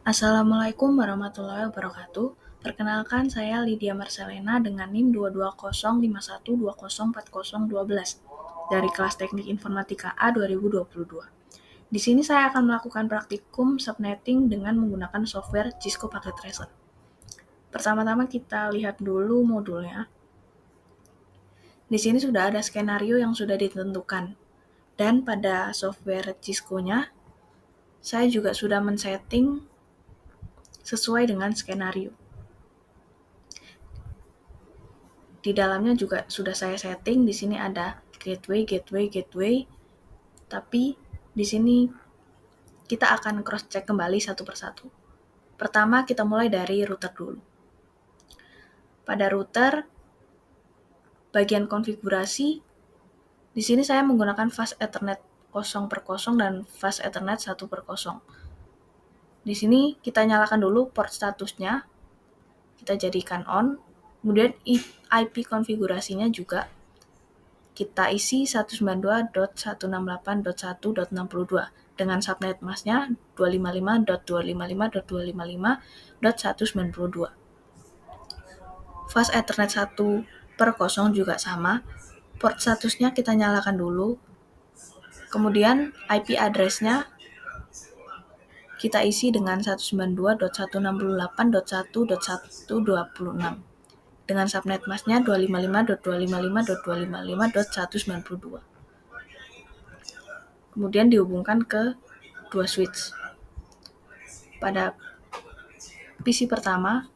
Assalamualaikum warahmatullahi wabarakatuh. Perkenalkan, saya Lydia Marcelena dengan NIM 2205120404012 dari kelas Teknik Informatika A 2022. Di sini saya akan melakukan praktikum subnetting dengan menggunakan software Cisco Packet Tracer. Pertama-tama kita lihat dulu modulnya. Di sini sudah ada skenario yang sudah ditentukan. Dan pada software Cisco-nya, saya juga sudah men-setting sesuai dengan skenario. Di dalamnya juga sudah saya setting. Di sini ada gateway. Tapi di sini kita akan cross check kembali satu persatu. Pertama, kita mulai dari router dulu. Pada router, bagian konfigurasi, di sini saya menggunakan fast Ethernet 0/0 dan fast Ethernet 1/0. Di sini kita nyalakan dulu port statusnya, kita jadikan on, kemudian IP konfigurasinya juga kita isi 192.168.1.62 dengan subnet masknya 255.255.255.192. Fast Ethernet 1/0 juga sama, port statusnya kita nyalakan dulu, kemudian IP address-nya kita isi dengan 192.168.1.126 dengan subnet masknya 255.255.255.192. Kemudian dihubungkan ke dua switch. Pada PC pertama,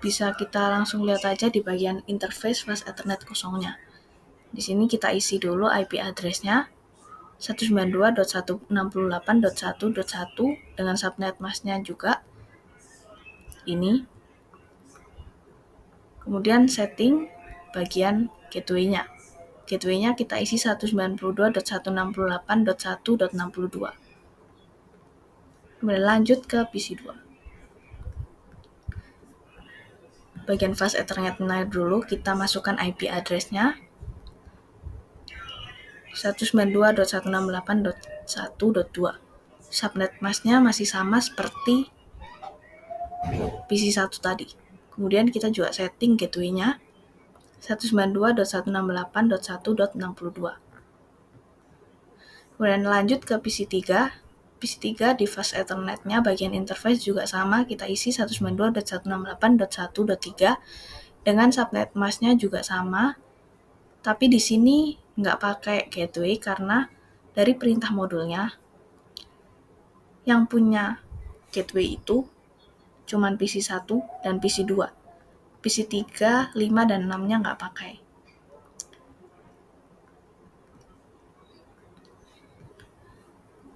bisa kita langsung lihat aja di bagian interface fast Ethernet kosongnya. Di sini kita isi dulu IP address-nya 192.168.1.1 dengan subnet masknya juga ini. Kemudian setting bagian gateway-nya. Gateway-nya kita isi 192.168.1.62. Kemudian lanjut ke PC 2. Bagian fast Ethernet-nya dulu kita masukkan IP address-nya 192.168.1.2. Subnet masknya masih sama seperti PC 1 tadi. Kemudian kita juga setting gateway-nya 192.168.1.62. Kemudian lanjut ke PC 3. PC 3 di fast Ethernet-nya bagian interface juga sama, kita isi 192.168.1.3 dengan subnet masknya juga sama. Tapi di sini nggak pakai gateway karena dari perintah modulnya yang punya gateway itu cuman PC 1 dan PC 2. PC 3, 5, dan 6-nya nggak pakai.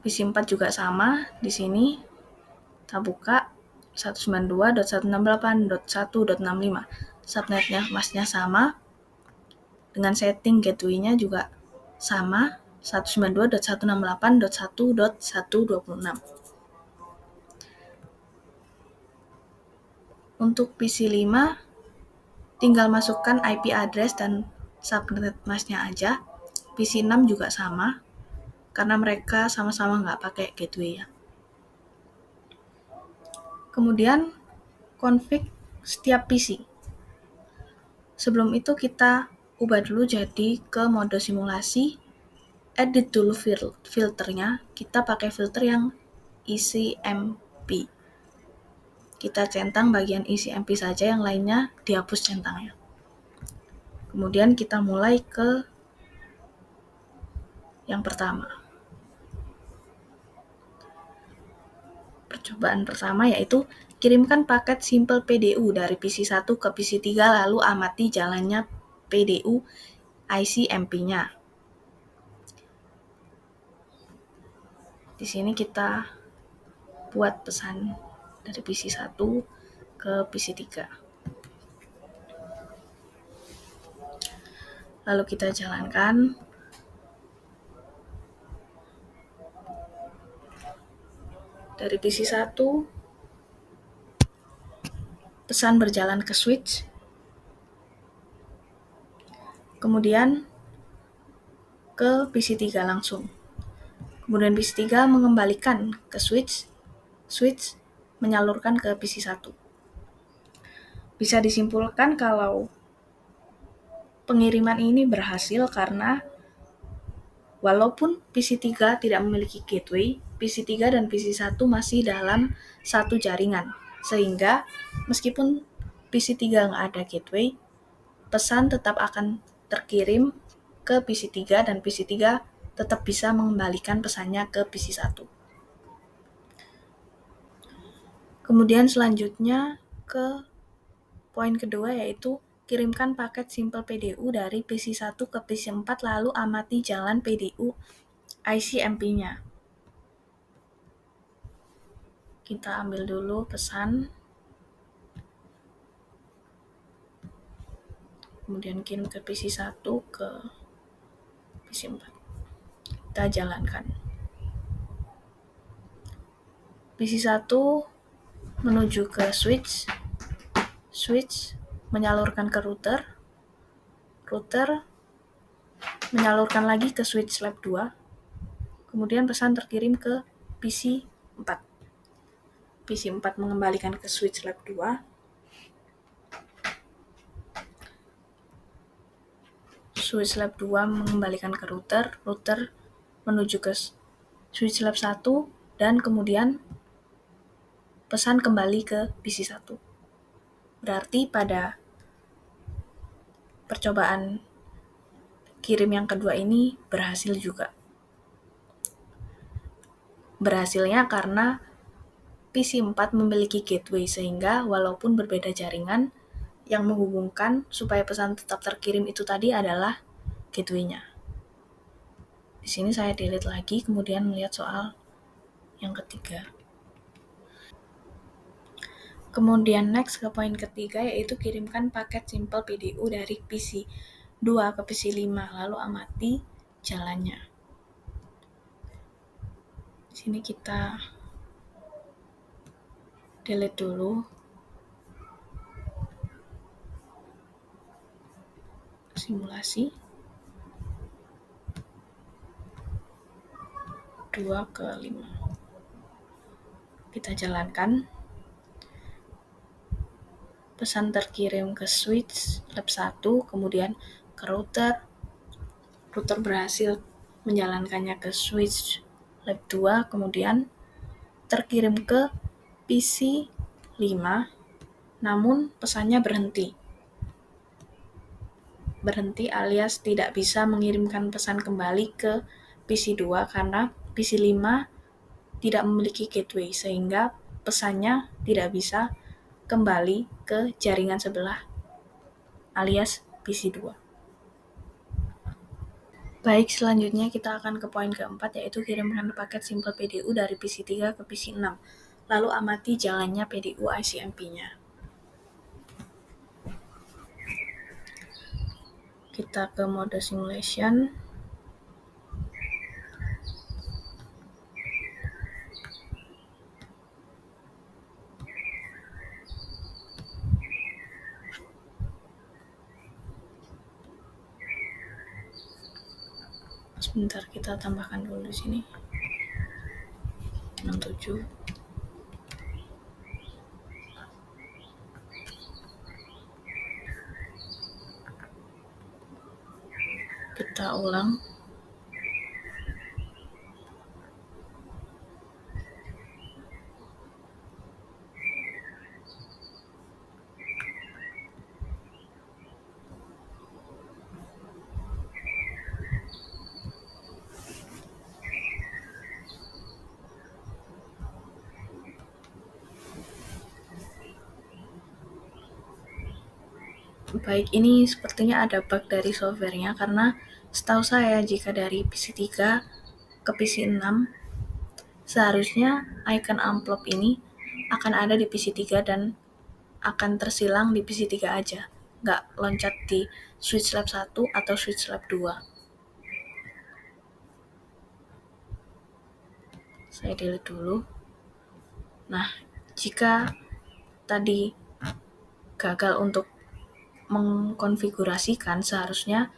PC 4 juga sama, di sini kita buka 192.168.1.65. Subnetnya masknya sama, dengan setting gateway-nya juga sama, 192.168.1.126. Untuk PC 5, tinggal masukkan IP address dan subnet masknya aja. PC 6 juga sama, karena mereka sama-sama nggak pakai gateway ya. Kemudian, config setiap PC. Sebelum itu kita ubah dulu jadi ke mode simulasi, edit dulu filternya, kita pakai filter yang ECMP. Kita centang bagian ECMP saja, yang lainnya dihapus centangnya. Kemudian kita mulai ke yang pertama. Percobaan pertama yaitu kirimkan paket simple PDU dari PC 1 ke PC 3 lalu amati jalannya PDU ICMP-nya. Di sini kita buat pesan dari PC 1 ke PC 3. Lalu kita jalankan. Dari PC 1, pesan berjalan ke switch. Kemudian ke PC 3 langsung. Kemudian PC 3 mengembalikan ke switch. switch menyalurkan ke PC1. Bisa disimpulkan kalau pengiriman ini berhasil karena walaupun PC3 tidak memiliki gateway, PC3 dan PC1 masih dalam satu jaringan. Sehingga meskipun PC3 nggak ada gateway, pesan tetap akan terkirim ke PC3 dan PC3 tetap bisa mengembalikan pesannya ke PC1. Kemudian selanjutnya ke poin kedua yaitu kirimkan paket simple PDU dari PC1 ke PC4 lalu amati jalan PDU ICMP-nya. Kita ambil dulu pesan, kemudian kirim ke PC1 ke PC4. Kita jalankan. PC1 menuju ke switch menyalurkan ke router menyalurkan lagi ke switch lab 2, kemudian pesan terkirim ke PC4. PC4 mengembalikan ke switch lab 2, switch lab 2 mengembalikan ke router menuju ke switch lab 1, dan kemudian pesan kembali ke PC1. Berarti pada percobaan kirim yang kedua ini berhasil juga. Berhasilnya karena PC4 memiliki gateway sehingga walaupun berbeda jaringan, yang menghubungkan supaya pesan tetap terkirim itu tadi adalah gateway-nya. Di sini saya delete lagi, kemudian melihat soal yang ketiga. Kemudian next ke poin ketiga yaitu kirimkan paket simple PDU dari PC2 ke PC5 lalu amati jalannya. Di sini kita delete dulu. Simulasi 2 ke 5. Kita jalankan. Pesan terkirim ke switch lab 1, kemudian ke router berhasil menjalankannya ke switch lab 2, kemudian terkirim ke PC5, namun pesannya berhenti alias tidak bisa mengirimkan pesan kembali ke PC2 karena PC5 tidak memiliki gateway sehingga pesannya tidak bisa kembali ke jaringan sebelah alias PC2. Baik, selanjutnya kita akan ke poin keempat yaitu kirimkan paket simple PDU dari PC3 ke PC6 lalu amati jalannya PDU ICMP-nya. Kita ke mode simulation. Sebentar, kita tambahkan dulu di sini 67. Kita ulang. Baik, ini sepertinya ada bug dari softwarenya karena setahu saya jika dari PC3 ke PC6 seharusnya icon amplop ini akan ada di PC3 dan akan tersilang di PC3 aja, nggak loncat di switch lab 1 atau switch lab 2. Saya delete dulu. Nah, jika tadi gagal untuk mengkonfigurasikan, seharusnya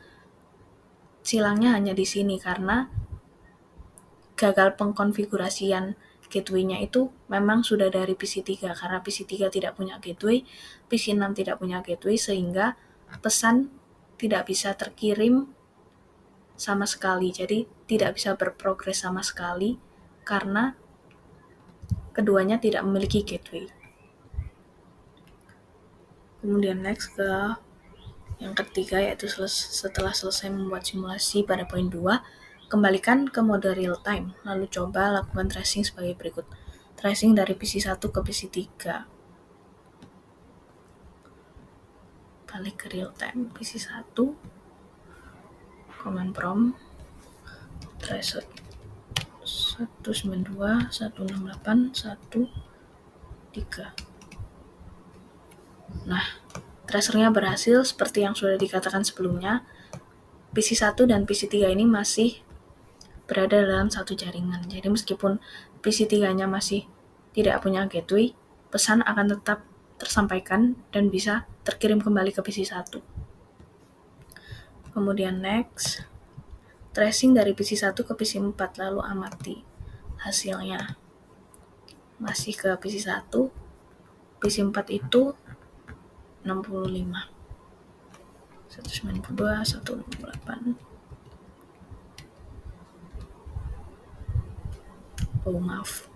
silangnya hanya di sini karena gagal pengkonfigurasian gateway-nya itu memang sudah dari PC3, karena PC3 tidak punya gateway, PC6 tidak punya gateway, sehingga pesan tidak bisa terkirim sama sekali, jadi tidak bisa berprogres sama sekali karena keduanya tidak memiliki gateway. Kemudian next ke yang ketiga, yaitu setelah selesai membuat simulasi pada poin 2, kembalikan ke mode real time, lalu coba lakukan tracing sebagai berikut. Tracing dari PC1 ke PC3. Balik ke real time, PC1, command prompt, trace 192.168.1.3. Nah, tracernya berhasil seperti yang sudah dikatakan sebelumnya. PC1 dan PC3 ini masih berada dalam satu jaringan. Jadi meskipun PC3-nya masih tidak punya gateway, pesan akan tetap tersampaikan dan bisa terkirim kembali ke PC1. Kemudian next, tracing dari PC1 ke PC4, lalu amati hasilnya. Masih ke PC1, PC4 itu 65. 192.168. Oh, maaf.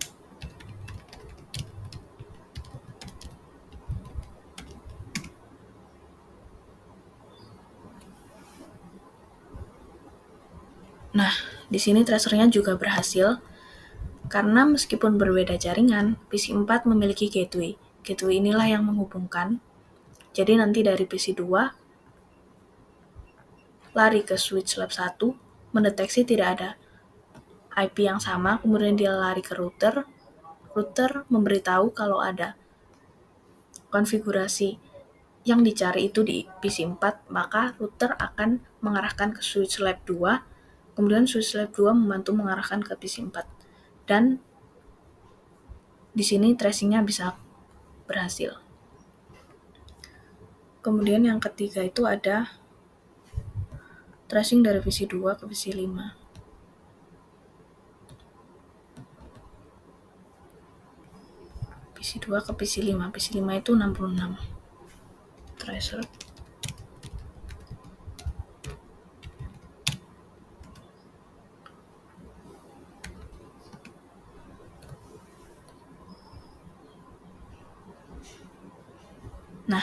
Nah, di sini tracernya juga berhasil karena meskipun berbeda jaringan, PC4 memiliki gateway. Gateway inilah yang menghubungkan. Jadi nanti dari PC2 lari ke switch lab 1, mendeteksi tidak ada IP yang sama, kemudian dia lari ke router. Router memberitahu kalau ada konfigurasi yang dicari itu di PC4, maka router akan mengarahkan ke switch lab 2, kemudian switch lab 2 membantu mengarahkan ke PC4. Dan di sini tracingnya bisa berhasil. Kemudian yang ketiga itu ada tracing dari PC2 ke PC5. PC2 ke PC5. PC5 itu 66. Tracer. Nah,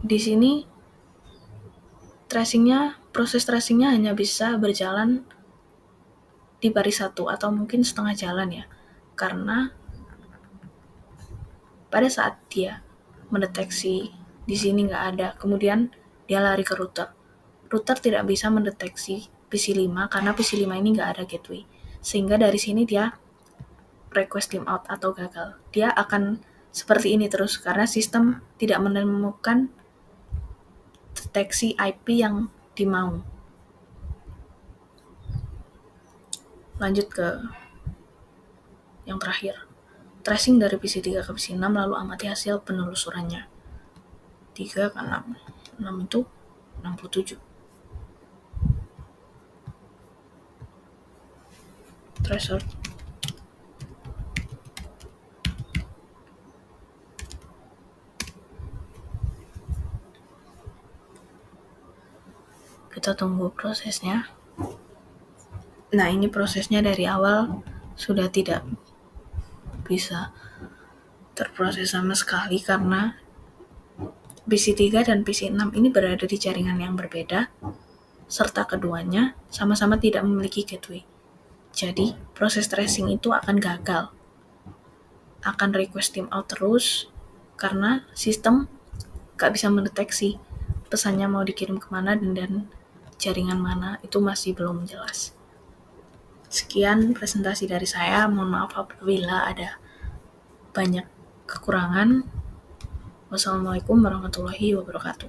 di sini proses tracingnya hanya bisa berjalan di baris 1 atau mungkin setengah jalan ya, karena pada saat dia mendeteksi di sini nggak ada, kemudian dia lari ke router. Router tidak bisa mendeteksi PC5 karena PC5 ini nggak ada gateway, sehingga dari sini dia request timeout atau gagal. Dia akan seperti ini terus karena sistem tidak menemukan deteksi IP yang dimau. Lanjut ke yang terakhir, tracing dari PC3 ke PC6, lalu amati hasil penelusurannya. 3 ke 6. 6 itu 67. Tracer. Kita tunggu prosesnya. Nah, ini prosesnya dari awal sudah tidak bisa terproses sama sekali karena PC3 dan PC6 ini berada di jaringan yang berbeda, serta keduanya sama-sama tidak memiliki gateway. Jadi, proses tracing itu akan gagal. Akan request timeout terus, karena sistem gak bisa mendeteksi pesannya mau dikirim kemana dan jaringan mana, itu masih belum jelas. Sekian presentasi dari saya, mohon maaf apabila ada banyak kekurangan. Wassalamualaikum warahmatullahi wabarakatuh.